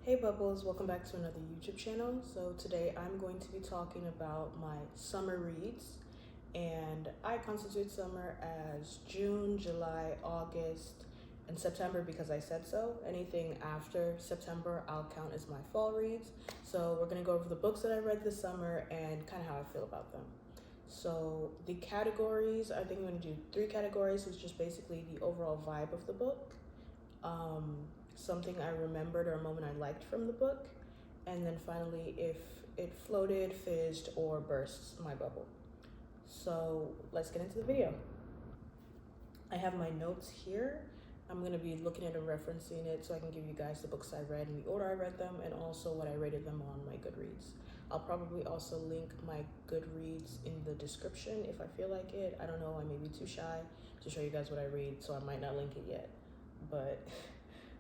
Hey Bubbles, welcome back to another YouTube channel. So today I'm going to be talking about my summer reads, and I constitute summer as June, July, August, and September because I said so. Anything after September I'll count as my fall reads. So we're gonna go over the books that I read this summer and kind of how I feel about them. So the categories, I think I'm gonna do 3 categories, which is just basically the overall vibe of the book, something I remembered or a moment I liked from the book, and then finally if it floated, fizzed, or burst my bubble. So let's get into the video. I have my notes here. I'm going to be looking at and referencing it so I can give you guys the books I read in the order I read them and also what I rated them on my Goodreads. I'll probably also link my Goodreads in the description if I feel like it. I don't know, I may be too shy to show you guys what I read, so I might not link it yet, but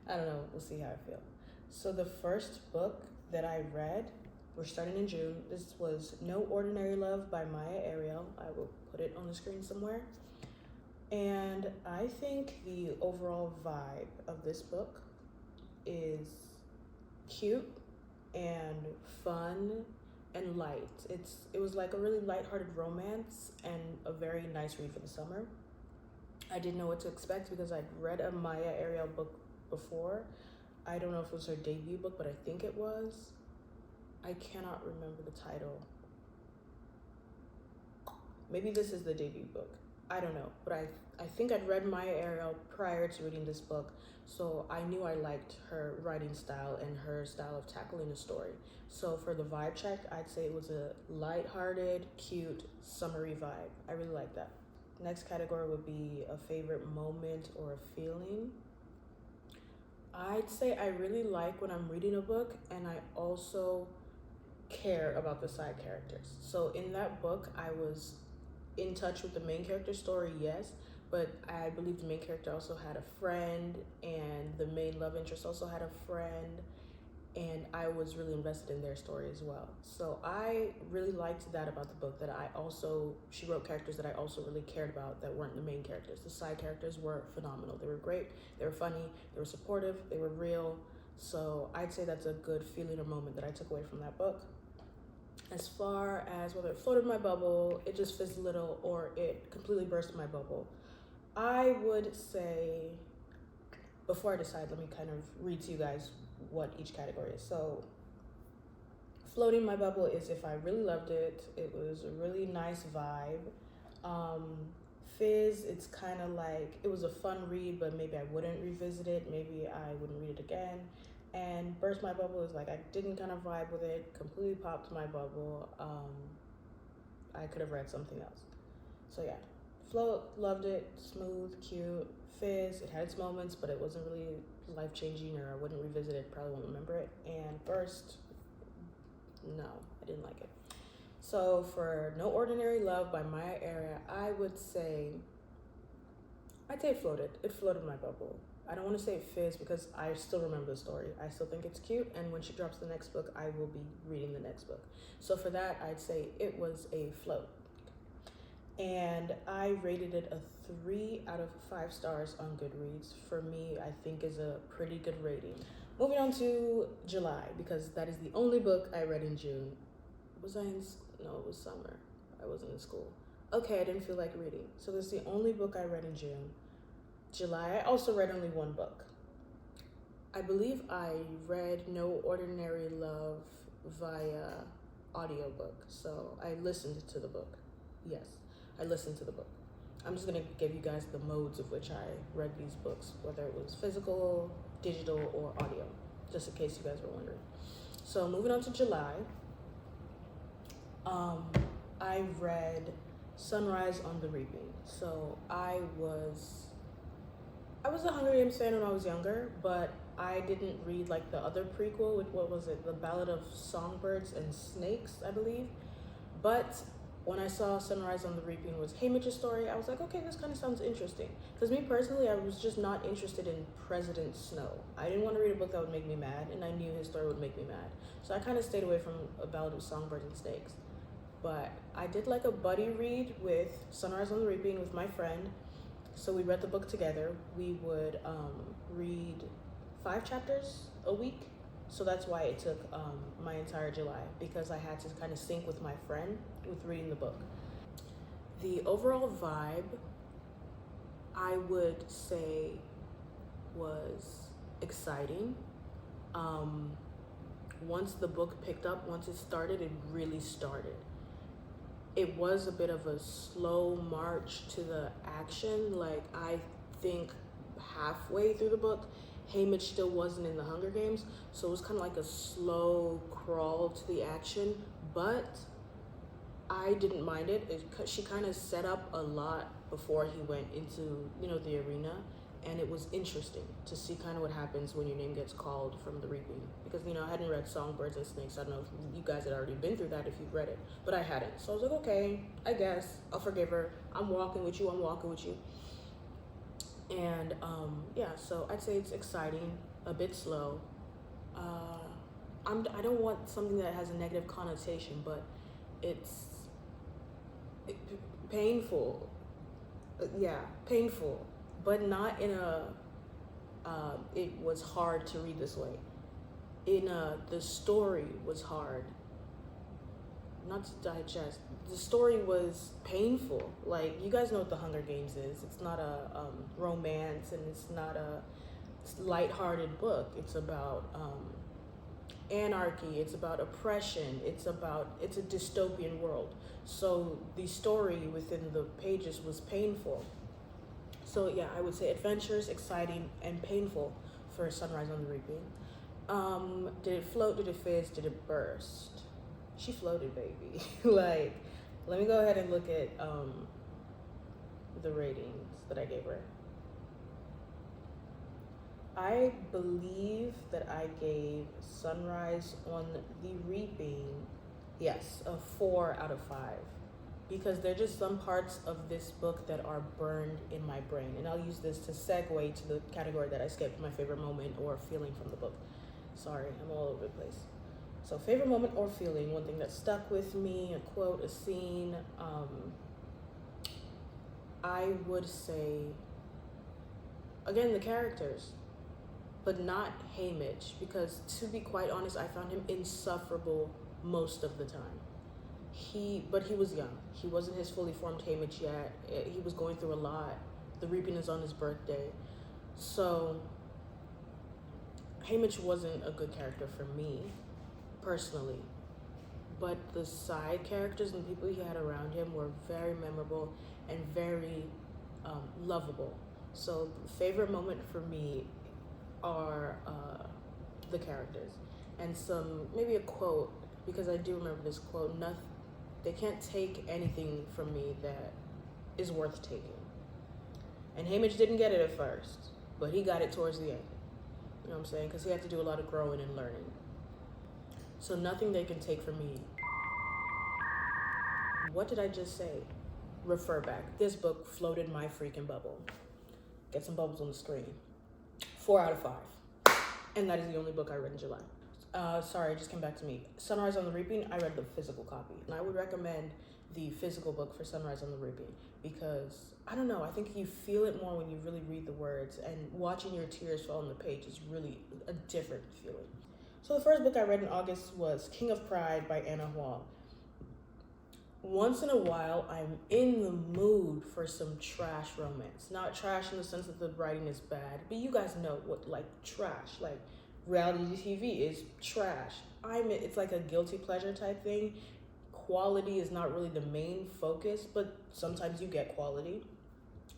I don't know, we'll see how I feel. So the first book that I read, we're starting in June. This was No Ordinary Love by Maya Ariel. I will put it on the screen somewhere. And I think the overall vibe of this book is cute and fun and light. It was like a really lighthearted romance and a very nice read for the summer. I didn't know what to expect because I'd read a Maya Ariel book before. I don't know if it was her debut book, but I think it was. I cannot remember the title. Maybe this is the debut book. I don't know, but I think I'd read Maya Ariel prior to reading this book, so I knew I liked her writing style and her style of tackling a story. So for the vibe check, I'd say it was a lighthearted, cute, summery vibe. I really like that. Next category would be a favorite moment or a feeling. I'd say I really like when I'm reading a book and I also care about the side characters. So in that book, I was in touch with the main character's story, yes, but I believe the main character also had a friend and the main love interest also had a friend, and I was really invested in their story as well. So I really liked that about the book, that she wrote characters that I also really cared about that weren't the main characters. The side characters were phenomenal. They were great, they were funny, they were supportive, they were real. So I'd say that's a good feeling or moment that I took away from that book. As far as whether it floated my bubble, it just fizzed a little, or it completely burst my bubble, I would say, before I decide, let me kind of read to you guys what each category is. So floating my bubble is if I really loved it, it was a really nice vibe. Fizz, it's kind of like, it was a fun read, but maybe I wouldn't revisit it, maybe I wouldn't read it again. And burst my bubble is like I didn't kind of vibe with it, completely popped my bubble. I could have read something else. So yeah, float, loved it, smooth, cute. Fizz, it had its moments, but it wasn't really life-changing, or I wouldn't revisit it, probably won't remember it. And burst, no, I didn't like it. So for No Ordinary Love by Maya Ariel, I would say, I'd say it floated. It floated my bubble. I don't want to say it fizzed because I still remember the story. I still think it's cute, and when she drops the next book, I will be reading the next book. So for that, I'd say it was a float. And I rated it a 3 out of 5 stars on Goodreads. For me, I think is a pretty good rating. Moving on to July, because that is the only book I read in June. Was I in, no, it was summer. I wasn't in school. Okay, I didn't feel like reading. So this is the only book I read in June. July, I also read only one book. I believe I read No Ordinary Love via audiobook. So I listened to the book. Yes, I listened to the book. I'm just gonna give you guys the modes of which I read these books, whether it was physical, digital, or audio, just in case you guys were wondering. So moving on to July, I read Sunrise on the Reaping. So I was a Hunger Games fan when I was younger, but I didn't read like the other prequel, what was it? The Ballad of Songbirds and Snakes, I believe. But when I saw Sunrise on the Reaping was Haymitch's story, I was like, okay, this kind of sounds interesting. Because me personally, I was just not interested in President Snow. I didn't want to read a book that would make me mad, and I knew his story would make me mad. So I kind of stayed away from A Ballad of Songbirds and Snakes. But I did like a buddy read with Sunrise on the Reaping with my friend. So we read the book together. We would read 5 chapters a week, So that's why it took my entire July, because I had to kind of sync with my friend with reading the book. The overall vibe, I would say, was exciting. Once the book picked up, once it started, it really started. It was a bit of a slow march to the action. Like, I think halfway through the book, Haymitch still wasn't in the Hunger Games, so it was kind of like a slow crawl to the action, but I didn't mind it. She kind of set up a lot before he went into, the arena, and it was interesting to see kind of what happens when your name gets called from the reaping. Because, I hadn't read Songbirds and Snakes. I don't know if you guys had already been through that if you've read it, but I hadn't. So I was like, okay, I guess I'll forgive her. I'm walking with you. And so I'd say it's exciting, a bit slow. I don't want something that has a negative connotation, but it's painful. Painful, but not in a it was hard to read this way. The story was hard, not to digest. The story was painful. Like, you guys know what the Hunger Games is. It's not a romance, and it's not a lighthearted book. It's about anarchy. It's about oppression. It's a dystopian world. So the story within the pages was painful. So yeah, I would say adventurous, exciting, and painful for Sunrise on the Reaping. Did it float? Did it fizz? Did it burst? She floated, baby. Like, let me go ahead and look at the ratings that I gave her. I believe that I gave Sunrise on the Reaping, yes, a 4 out of 5. Because there are just some parts of this book that are burned in my brain. And I'll use this to segue to the category that I skipped, my favorite moment or feeling from the book. Sorry, I'm all over the place. So favorite moment or feeling, one thing that stuck with me, a quote, a scene. I would say, again, the characters, but not Haymitch, because to be quite honest, I found him insufferable most of the time. But he was young. He wasn't his fully formed Haymitch yet. He was going through a lot. The Reaping is on his birthday. So Haymitch wasn't a good character for me, personally. But the side characters and the people he had around him were very memorable and very lovable. So favorite moment for me are the characters. And maybe a quote, because I do remember this quote, they can't take anything from me that is worth taking. And Haymitch didn't get it at first, but he got it towards the end. You know what I'm saying? Because he had to do a lot of growing and learning. So nothing they can take from me. What did I just say? Refer back. This book floated my freaking bubble. Get some bubbles on the screen. 4 out of 5. And that is the only book I read in July. Sorry, it just came back to me. Sunrise on the Reaping, I read the physical copy. And I would recommend the physical book for Sunrise on the Reaping because, I don't know, I think you feel it more when you really read the words, and watching your tears fall on the page is really a different feeling. So the first book I read in August was King of Pride by Anna Huang. Once in a while, I'm in the mood for some trash romance. Not trash in the sense that the writing is bad, but you guys know what, like, trash, like, reality TV is trash. It's like a guilty pleasure type thing. Quality is not really the main focus, but sometimes you get quality.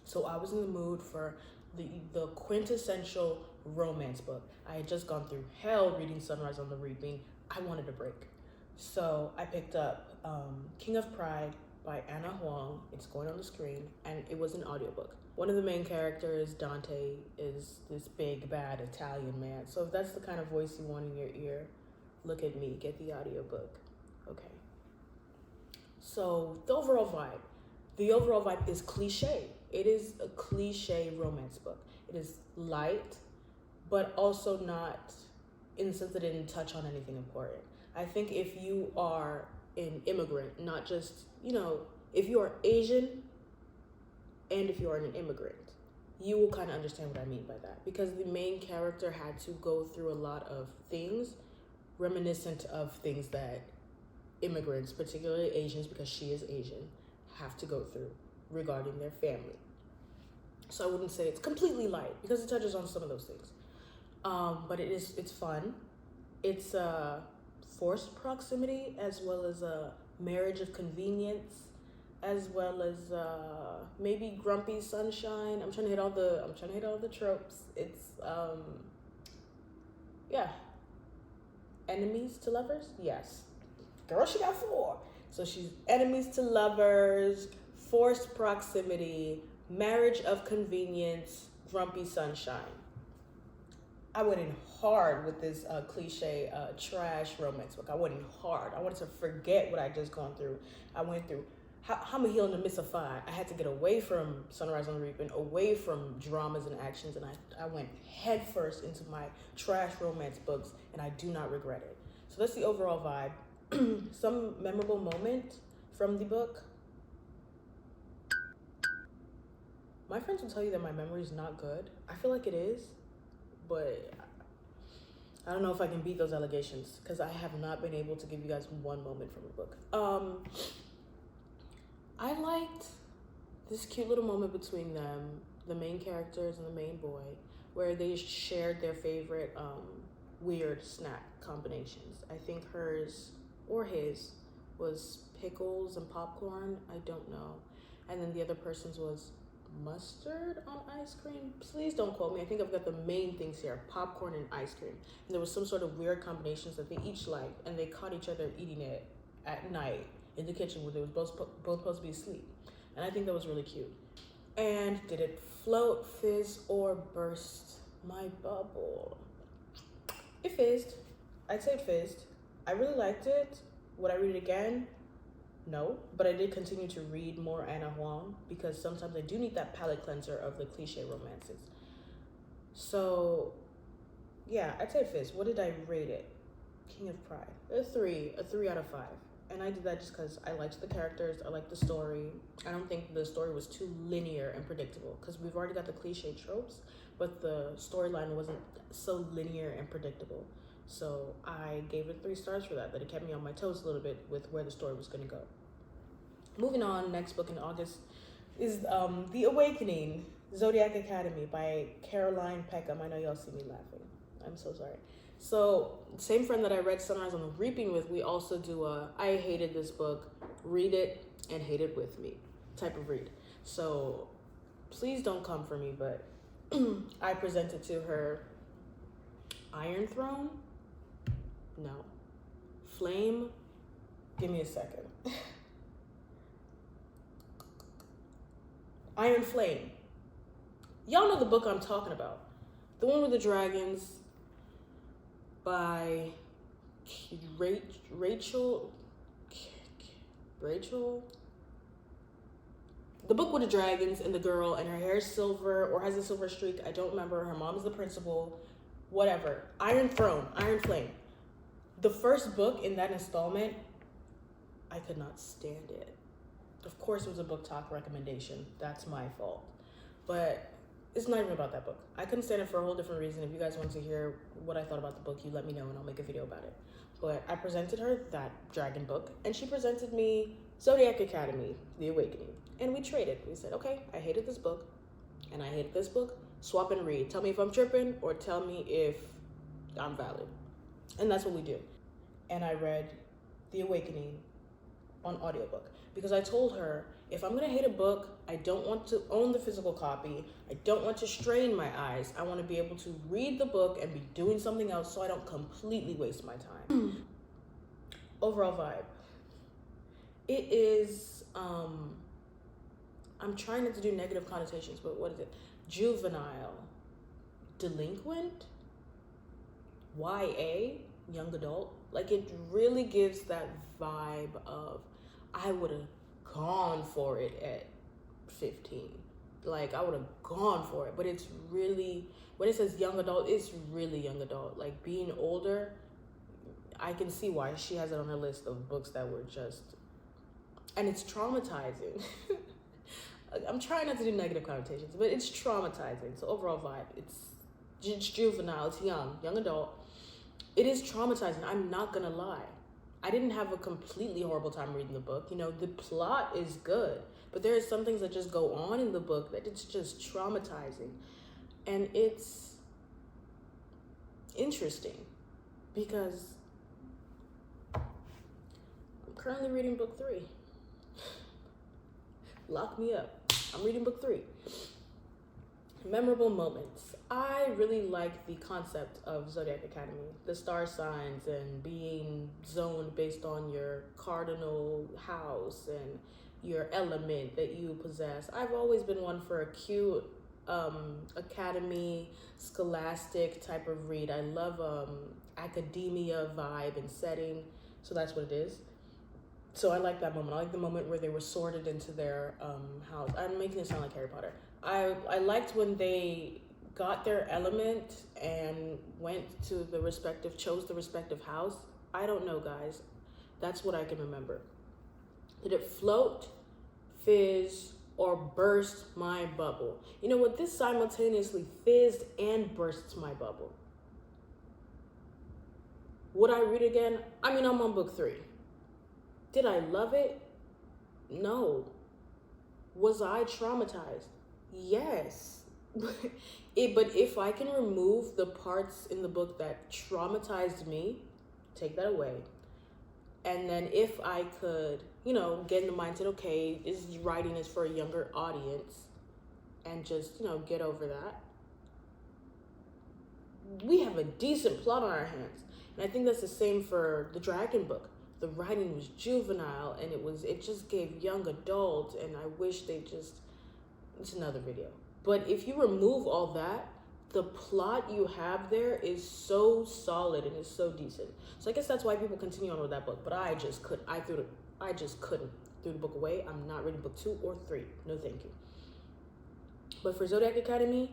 So I was in the mood for the quintessential romance book. I had just gone through hell reading Sunrise on the Reaping. I wanted a break. So I picked up King of Pride by Anna Huang. It's going on the screen, and it was an audiobook. One of the main characters, Dante, is this big, bad Italian man. So if that's the kind of voice you want in your ear, look at me, get the audiobook. Okay. So the overall vibe is cliche. It is a cliche romance book. It is light, but also not in the sense that it didn't touch on anything important. I think if you are an immigrant, not just, if you are Asian and if you are an immigrant, you will kind of understand what I mean by that. Because the main character had to go through a lot of things reminiscent of things that immigrants, particularly Asians, because she is Asian, have to go through regarding their family. So I wouldn't say it's completely light because it touches on some of those things. But it's fun. It's forced proximity as well as a marriage of convenience, as well as maybe grumpy sunshine. I'm trying to hit all the tropes. It's yeah. Enemies to lovers? Yes. Girl, she got 4. So she's enemies to lovers, forced proximity, marriage of convenience, grumpy sunshine. I went in hard with this cliche trash romance book. I went in hard. I wanted to forget what I just gone through. I went through how I'm a heel in the midst of fire. I had to get away from Sunrise on the Reaping, away from dramas and actions, and I went head first into my trash romance books, and I do not regret it. So that's the overall vibe. Some memorable moment from the book. My friends will tell you that my memory is not good. I feel like it is, but I don't know if I can beat those allegations because I have not been able to give you guys one moment from the book. I liked this cute little moment between them, the main characters and the main boy, where they shared their favorite weird snack combinations. I think hers or his was pickles and popcorn. I don't know. And then the other person's was mustard on ice cream. Please don't quote me. I think I've got the main things here: popcorn and ice cream. And there was some sort of weird combinations that they each liked, and they caught each other eating it at night in the kitchen where they was both supposed to be asleep. And I think that was really cute. And did it float, fizz, or burst my bubble? It fizzed. I'd say it fizzed. I really liked it. Would I read it again? No, but I did continue to read more Anna Huang because sometimes I do need that palate cleanser of the cliche romances. So, yeah, I'd say it fizzed. What did I rate it? King of Pride. A 3 out of 5. And I did that just because I liked the characters, I liked the story. I don't think the story was too linear and predictable because we've already got the cliche tropes, but the storyline wasn't so linear and predictable. So I gave it 3 stars for that it kept me on my toes a little bit with where the story was going to go. Moving on, next book in August is The Awakening, Zodiac Academy by Caroline Peckham. I know y'all see me laughing. I'm so sorry. So, same friend that I read Sunrise on the Reaping with, we also do a I hated this book, read it, and hate it with me type of read. So, please don't come for me, but I presented to her Iron Throne? No. Flame? Give me a second. Iron Flame. Y'all know the book I'm talking about. The one with the dragons by Rachel. The book with the dragons and the girl and her hair is silver or has a silver streak. I don't remember. Her mom is the principal. Whatever. Iron Throne. Iron Flame. The first book in that installment, I could not stand it. Of course, it was a book talk recommendation. That's my fault. But it's not even about that book. I couldn't stand it for a whole different reason. If you guys want to hear what I thought about the book, you let me know and I'll make a video about it. But I presented her that dragon book and she presented me Zodiac Academy, The Awakening. And we traded. We said, okay, I hated this book and I hated this book. Swap and read. Tell me if I'm tripping or tell me if I'm valid. And that's what we do. And I read The Awakening on audiobook because I told her if I'm gonna hate a book, I don't want to own the physical copy. I don't want to strain my eyes. I want to be able to read the book and be doing something else so I don't completely waste my time. Overall vibe. It is, I'm trying not to do negative connotations, but what is it? Juvenile, delinquent, YA, young adult. Like it really gives that vibe of I would have gone for it at 15. Like I would have gone for it, but it's really, when it says young adult, it's really young adult. Like being older, I can see why she has it on her list of books that were just, and it's traumatizing. I'm trying not to do negative connotations, but it's traumatizing. So overall vibe, it's juvenile, it's young adult. it is traumatizing. I'm not gonna lie. I didn't have a completely horrible time reading the book. You know, the plot is good, but there are some things that just go on in the book that it's just traumatizing. And it's interesting because I'm currently reading book 3. Lock me up. I'm reading book 3. Memorable moments. I really like the concept of Zodiac Academy, the star signs and being zoned based on your cardinal house and your element that you possess. I've always been one for a cute academy, scholastic type of read. I love academia vibe and setting, so that's what it is. So I like that moment. I like the moment where they were sorted into their house. I'm making it sound like Harry Potter. I liked when they got their element and went to chose the respective house. I don't know, guys. That's what I can remember. Did it float, fizz, or burst my bubble? You know what? This simultaneously fizzed and bursts my bubble. Would I read again? I mean, I'm on book 3. Did I love it? No. Was I traumatized? Yes. But if I can remove the parts in the book that traumatized me, take that away. And then if I could, get in the mindset, okay, this writing is for a younger audience, and just, get over that, we have a decent plot on our hands. And I think that's the same for the Dragon book. The writing was juvenile, and it just gave young adult, and I wish it's another video. But if you remove all that, the plot you have there is so solid and is so decent. So I guess that's why people continue on with that book. But I just couldn't. I just couldn't. Threw the book away. I'm not reading book 2 or 3. No, thank you. But for Zodiac Academy,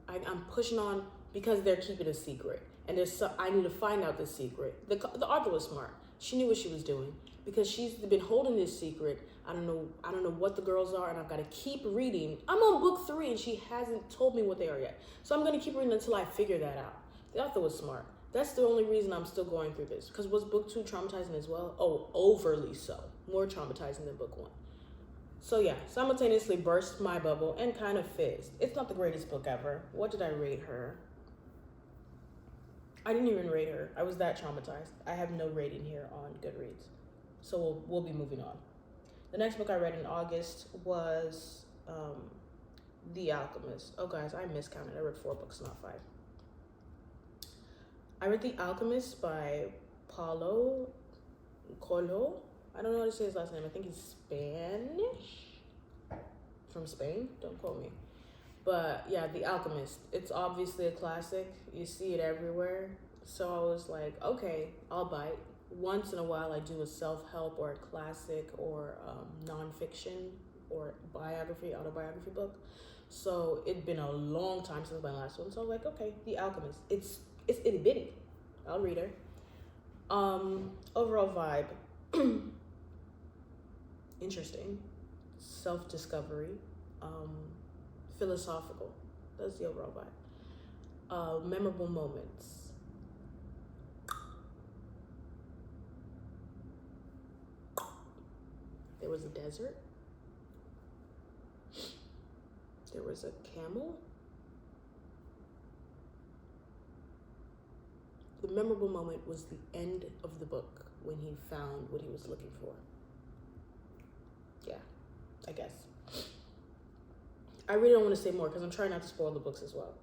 I'm pushing on because they're keeping a secret, and I need to find out the secret. The author was smart. She knew what she was doing because she's been holding this secret. I don't know what the girls are, and I've got to keep reading. I'm on book 3, and she hasn't told me what they are yet. So I'm going to keep reading until I figure that out. The author was smart. That's the only reason I'm still going through this. Because was book 2 traumatizing as well? Oh, overly so. More traumatizing than book 1. So yeah, simultaneously burst my bubble and kind of fizzed. It's not the greatest book ever. What did I rate her? I didn't even rate her. I was that traumatized. I have no rating here on Goodreads. So we'll be moving on. The next book I read in August was The Alchemist. Oh, guys, I miscounted. I read 4 books, not 5. I read The Alchemist by Paulo Coelho. I don't know how to say his last name. I think he's Spanish. From Spain. Don't quote me. But yeah, The Alchemist. It's obviously a classic. You see it everywhere. So I was like, okay, I'll bite. Once in a while, I do a self-help or a classic or nonfiction or autobiography book. So it'd been a long time since my last one. So I was like, okay, The Alchemist. It's itty bitty. I'll read her. Overall vibe. Interesting. Self-discovery. Philosophical. That's the overall vibe. Memorable moments. There was a desert. There was a camel. The memorable moment was the end of the book when he found what he was looking for. Yeah, I guess. I really don't want to say more because I'm trying not to spoil the books as well.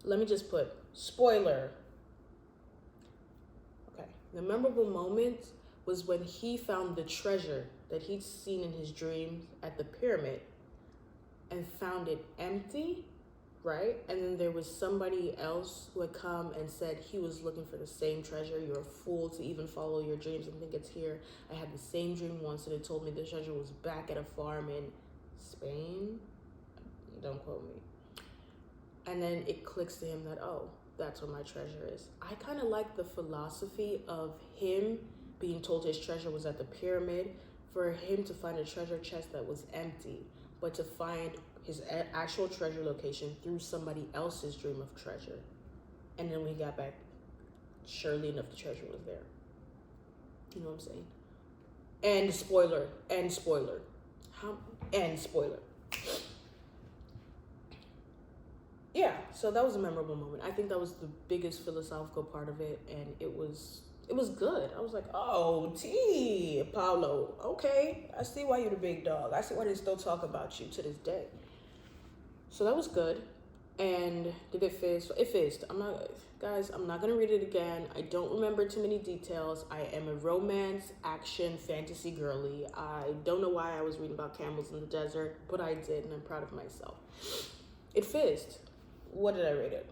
Let me just put spoiler. Okay, the memorable moment was when he found the treasure that he'd seen in his dreams at the pyramid and found it empty, right? And then there was somebody else who had come and said he was looking for the same treasure. You're a fool to even follow your dreams and think it's here. I had the same dream once and it told me the treasure was back at a farm in Spain. Don't quote me. And then it clicks to him that, oh, that's where my treasure is. I kind of like the philosophy of him being told his treasure was at the pyramid, for him to find a treasure chest that was empty, but to find his actual treasure location through somebody else's dream of treasure. And then when he got back, surely enough, the treasure was there. You know what I'm saying? And spoiler. Yeah, so that was a memorable moment. I think that was the biggest philosophical part of it, and it was good. I was like, oh, T, Paulo, okay, I see why you're the big dog. I see why they still talk about you to this day. So that was good. And did it fizz? It fizzed. I'm not gonna read it again. I don't remember too many details. I am a romance, action, fantasy girly. I don't know why I was reading about camels in the desert, but I did, and I'm proud of myself. It fizzed. What did I rate it?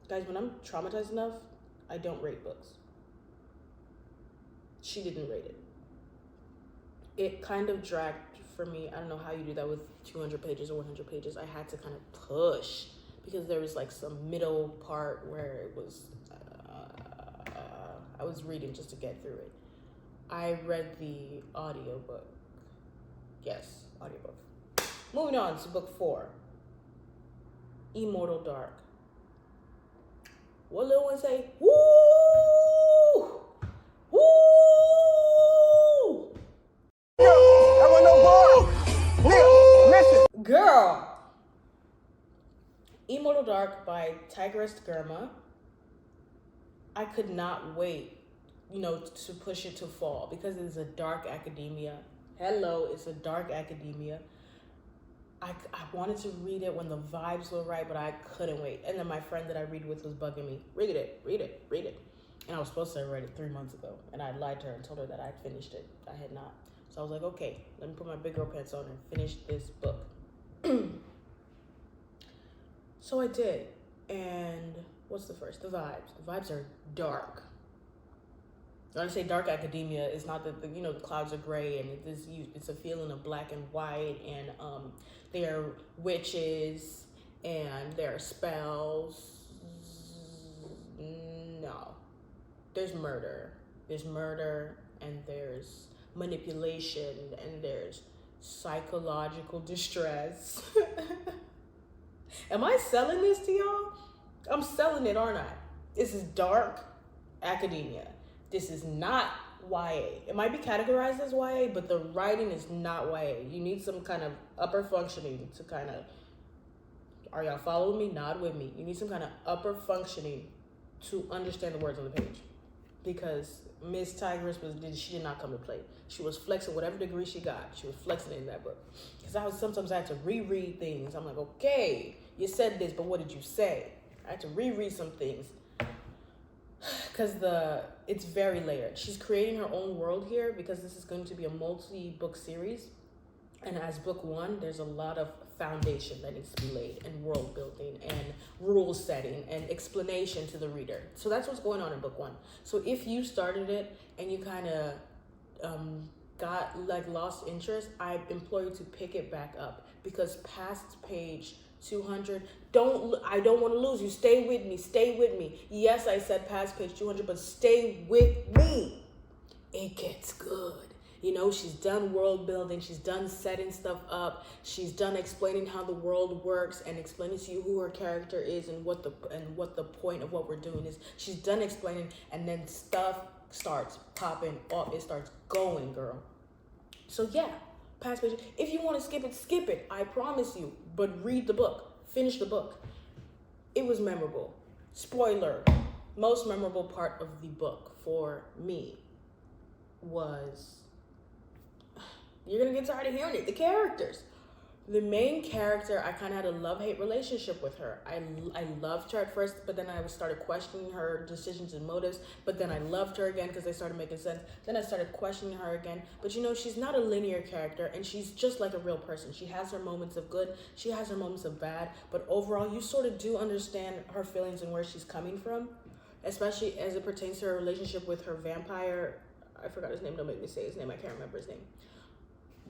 Guys, when I'm traumatized enough, I don't rate books. She didn't rate it. It kind of dragged for me. I don't know how you do that with 200 pages or 100 pages. I had to kind of push because there was like some middle part where it was, I was reading just to get through it. I read the audiobook. Yes, audiobook. Moving on to book 4. Immortal Dark. What little one say? Woo! Woo! That was no bar. Nigga, listen. Girl. Immortal Dark by Tigris Germa. I could not wait, to push it to fall because it's a dark academia. Hello, it's a dark academia. I wanted to read it when the vibes were right, but I couldn't wait. And then my friend that I read with was bugging me. Read it. And I was supposed to have read it 3 months ago. And I lied to her and told her that I had finished it. I had not. So I was like, okay, let me put my big girl pants on and finish this book. So I did. And what's the first? The vibes. The vibes are dark. When I say dark academia, it's not that the clouds are gray and it's a feeling of black and white, and they are witches and there are spells. No, there's murder and there's manipulation and there's psychological distress. Am I selling this to y'all? I'm selling it, aren't I? This is dark academia. This is not YA. It might be categorized as YA, but the writing is not YA. You need some kind of upper functioning to kind of, are y'all following me? Nod with me. You need some kind of upper functioning to understand the words on the page. Because Miss Tigris she did not come to play. She was flexing whatever degree she got. She was flexing in that book. Because sometimes I had to reread things. I'm like, okay, you said this, but what did you say? I had to reread some things. Because it's very layered. She's creating her own world here because this is going to be a multi-book series. And as book 1, there's a lot of foundation that needs to be laid, and world building and rule setting and explanation to the reader. So that's what's going on in book 1. So if you started it and you kind of got lost interest, I implore you to pick it back up, because past page 200, I don't want to lose you. Stay with me. Yes, I said past page 200, but stay with me. It gets good. She's done world building. She's done setting stuff up. She's done explaining how the world works and explaining to you who her character is and what the point of what we're doing is. She's done explaining, and then stuff starts popping off. It starts going, girl. So yeah, past page. If you want to skip it. I promise you. But read the book. Finish the book. It was memorable. Spoiler. Most memorable part of the book for me was, you're going to get tired of hearing it, the characters. The main character, I kind of had a love-hate relationship with her. I loved her at first, but then I started questioning her decisions and motives. But then I loved her again because they started making sense. Then I started questioning her again. But she's not a linear character, and she's just like a real person. She has her moments of good. She has her moments of bad. But overall, you sort of do understand her feelings and where she's coming from, especially as it pertains to her relationship with her vampire. I forgot his name. Don't make me say his name. I can't remember his name.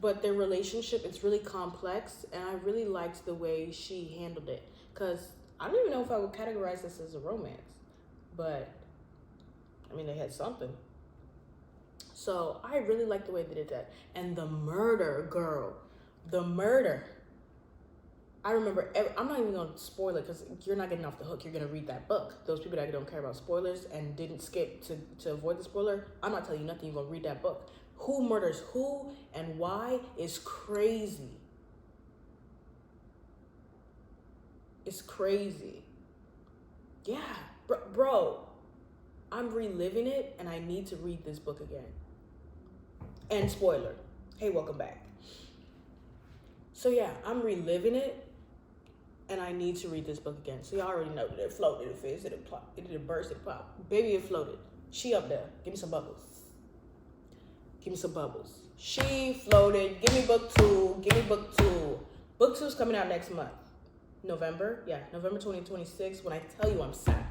But their relationship, it's really complex, and I really liked the way she handled it. Because I don't even know if I would categorize this as a romance. But, they had something. So I really liked the way they did that. And the murder, girl. The murder. I remember, I'm not even going to spoil it because you're not getting off the hook. You're going to read that book. Those people that don't care about spoilers and didn't skip to avoid the spoiler, I'm not telling you nothing. You're going to read that book. Who murders who and why is crazy. It's crazy. Yeah, bro, I'm reliving it and I need to read this book again. And spoiler, hey, welcome back. So yeah, I'm reliving it and I need to read this book again. So y'all already know that it floated, it fizzed, it pop, it did a burst, it popped. Baby, it floated. She up there. Give me some bubbles. Give me some bubbles. She floated. Give me book 2. Give me book 2. Book 2 is coming out next month. November 2026. When I tell you I'm sad.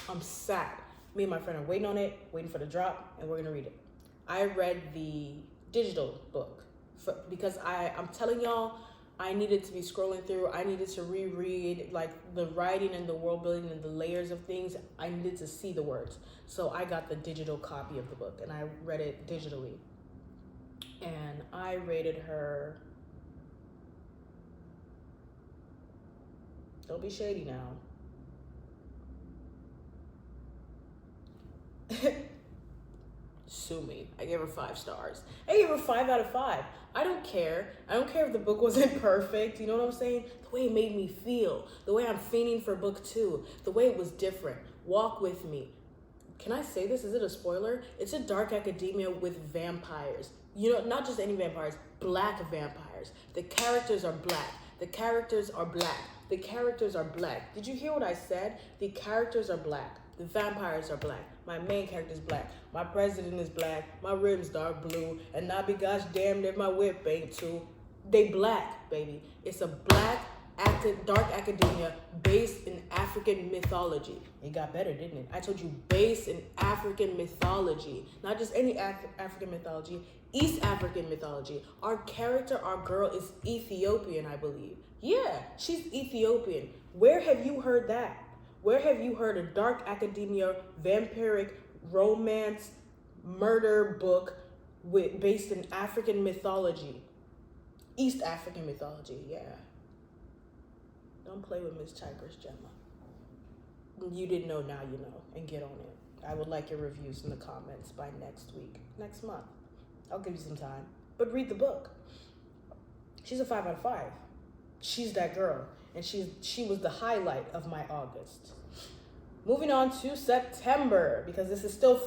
I'm sad. Me and my friend are waiting on it, waiting for the drop, and we're gonna read it. I read the digital book because I'm telling y'all, I needed to be scrolling through. I needed to reread like the writing and the world building and the layers of things. I needed to see the words. So I got the digital copy of the book and I read it digitally. And I rated her, don't be shady now, sue me. I gave her 5 stars. I gave her 5 out of 5. I don't care. I don't care if the book wasn't perfect. You know what I'm saying? The way it made me feel, the way I'm fiending for book 2, the way it was different. Walk with me. Can I say this? Is it a spoiler? It's a dark academia with vampires. You know, not just any vampires, black vampires. The characters are black. The characters are black. The characters are black. Did you hear what I said? The characters are black. The vampires are black. My main character is black. My president is black. My rim's dark blue. And not be gosh damned if my whip ain't too. They black, baby. It's a black dark academia based in African mythology. It got better, didn't it? I told you, based in African mythology. Not just any African mythology, East African mythology. Our character, our girl, is Ethiopian, I believe. Yeah, she's Ethiopian. Where have you heard that? Where have you heard a dark academia, vampiric, romance, murder book based in African mythology? East African mythology, yeah. Don't play with Miss Tigress, Gemma. You didn't know, now you know, and get on it. I would like your reviews in the comments by next month. I'll give you some time, but read the book. She's a 5 out of 5. She's that girl, and she was the highlight of my August. Moving on to September, because this is still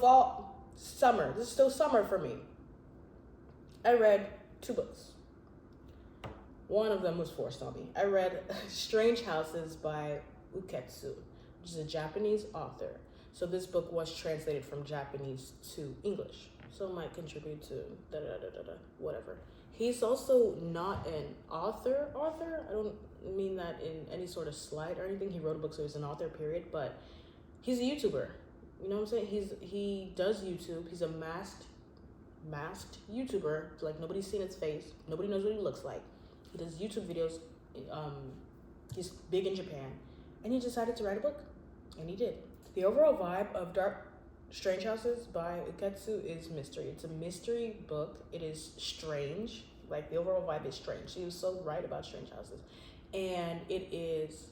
summer. This is still summer for me. I read 2 books. One of them was forced on me. I read Strange Houses by Uketsu, which is a Japanese author. So this book was translated from Japanese to English. So it might contribute to whatever. He's also not an author. I don't mean that in any sort of slight or anything. He wrote a book, so he's an author, period. But he's a YouTuber. You know what I'm saying? He does YouTube. He's a masked YouTuber. Like, nobody's seen his face. Nobody knows what he looks like. He does YouTube videos. He's big in Japan. And he decided to write a book. And he did. The overall vibe of Strange Houses by Uketsu is mystery. It's a mystery book. It is strange. Like, the overall vibe is strange. She was so right about Strange Houses. And it is...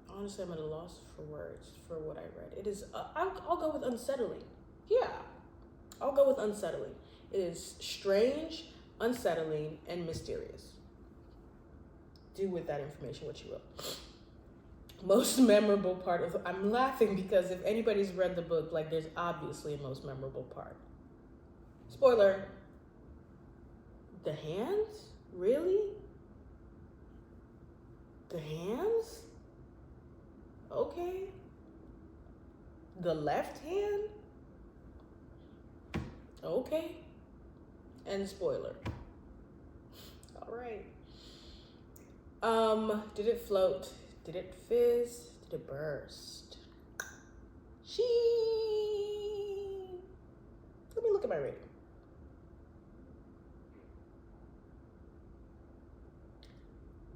Honestly, I'm at a loss for words for what I read. It is... I'll go with unsettling. Yeah. I'll go with unsettling. It is strange, unsettling, and mysterious. Do with that information what you will. Most memorable part of... I'm laughing because if anybody's read the book, like, there's obviously a most memorable part. Spoiler. The hands? Really? The hands? Okay. The left hand? Okay. And spoiler. All right. Did it float? Did it fizz? Did it burst? Let me look at my rating.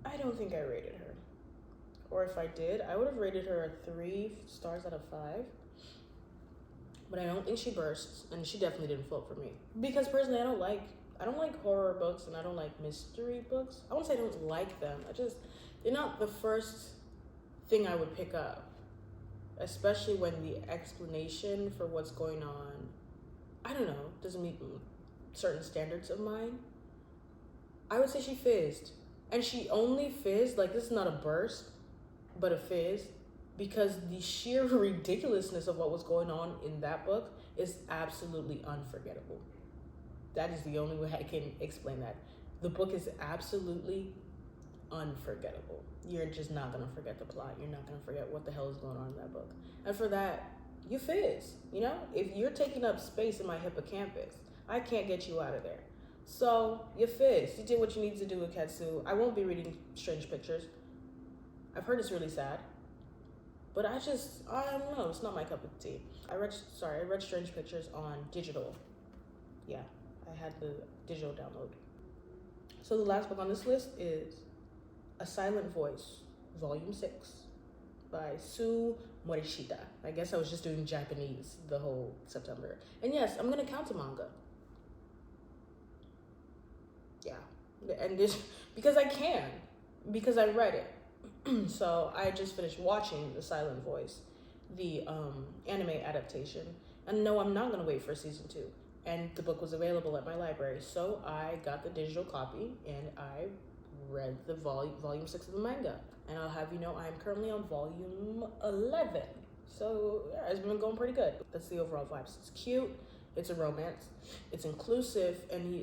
I don't think I rated her. Or if I did, I would have rated her a 3 stars out of 5. but I don't think she bursts, and she definitely didn't float for me. Because personally, I don't like horror books, and I don't like mystery books. I won't say I don't like them. They're not the first thing I would pick up, especially when the explanation for what's going on, I don't know, doesn't meet certain standards of mine. I would say she fizzed. And she only fizzed, like, this is not a burst, but a fizz, because the sheer ridiculousness of what was going on in that book is absolutely unforgettable. That is the only way I can explain that. The book is absolutely unforgettable. You're just not gonna forget the plot. You're not gonna forget what the hell is going on in that book. And for that, you fizz, you know? If you're taking up space in my hippocampus, I can't get you out of there. So, you fizz. You did what you need to do with Katsu. I won't be reading Strange Pictures. I've heard it's really sad. But I don't know, it's not my cup of tea. I read Strange Pictures on digital. Yeah, I had the digital download. So the last book on this list is A Silent Voice, Volume 6, by Sue Morishita. I guess I was just doing Japanese the whole September. And yes, I'm gonna count a manga. Yeah, and this, because I can, because I read it. So I just finished watching The Silent Voice, the anime adaptation. And no, I'm not gonna wait for season 2. And the book was available at my library. So I got the digital copy and I read the volume 6 of the manga. And I'll have you know, I'm currently on volume 11. So yeah, it's been going pretty good. That's the overall vibes. It's cute, it's a romance, it's inclusive, and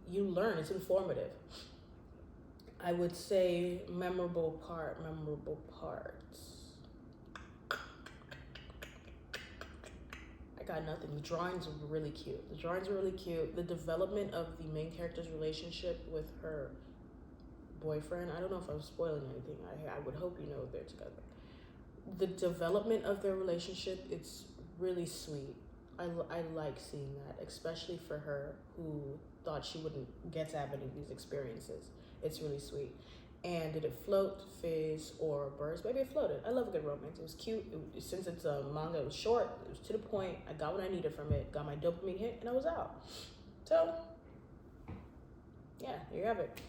you learn, it's informative. I would say memorable parts. I got nothing. The drawings are really cute. The development of the main character's relationship with her boyfriend. I don't know if I'm spoiling anything. I would hope you know they're together. The development of their relationship, it's really sweet. I like seeing that, especially for her who thought she wouldn't get to have any of these experiences. It's really sweet. And did it float, fizz, or burst? Maybe it floated. I love a good romance. It was cute. Since it's a manga, it was short. It was to the point. I got what I needed from it. Got my dopamine hit, and I was out. So, yeah, there you have it.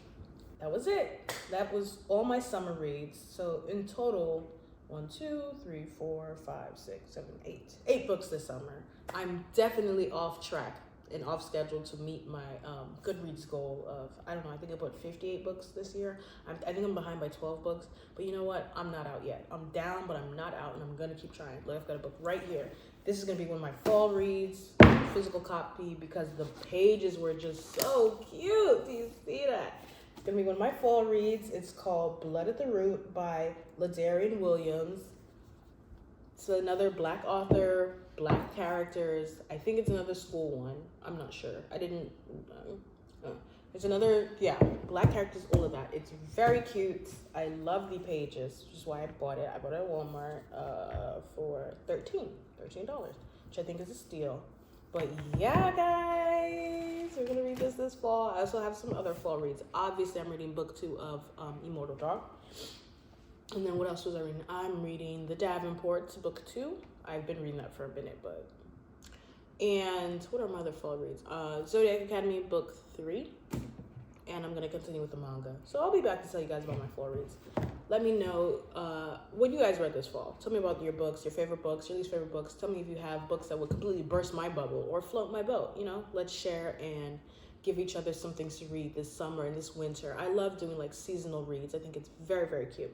That was it. That was all my summer reads. So in total, 1, 2, 3, 4, 5, 6, 7, 8. 8 books this summer. I'm definitely off track and off schedule to meet my Goodreads goal of, I don't know, I think I put 58 books this year. I think I'm behind by 12 books, but you know what? I'm not out yet. I'm down, but I'm not out, and I'm gonna keep trying. Look, I've got a book right here. This is gonna be one of my fall reads, physical copy, because the pages were just so cute. Do you see that? It's gonna be one of my fall reads. It's called Blood at the Root by Ladarian Williams. It's another Black author, Black characters. I think it's another school one. I'm not sure. I didn't. It's another, yeah, Black characters, all of that. It's very cute. I love the pages, which is why I bought it. I bought it at Walmart for $13, which I think is a steal. But yeah, guys, we're gonna read this fall. I also have some other fall reads. Obviously, I'm reading book 2 of Immortal Dark. And then what else was I reading? I'm reading The Davenports, book 2. I've been reading that for a minute, but... And what are my other fall reads? Zodiac Academy, book 3. And I'm going to continue with the manga. So I'll be back to tell you guys about my fall reads. Let me know what you guys read this fall. Tell me about your books, your favorite books, your least favorite books. Tell me if you have books that would completely burst my bubble or float my boat. You know, let's share and give each other some things to read this summer and this winter. I love doing like seasonal reads. I think it's very, very cute.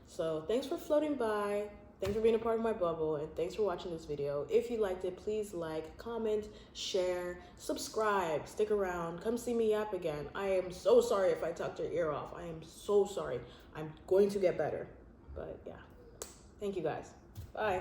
So thanks for floating by. Thanks for being a part of my bubble, and thanks for watching this video. If you liked it, please like, comment, share, subscribe, stick around, come see me yap again. I am so sorry if I talked your ear off. I am so sorry. I'm going to get better. But yeah, thank you guys. Bye.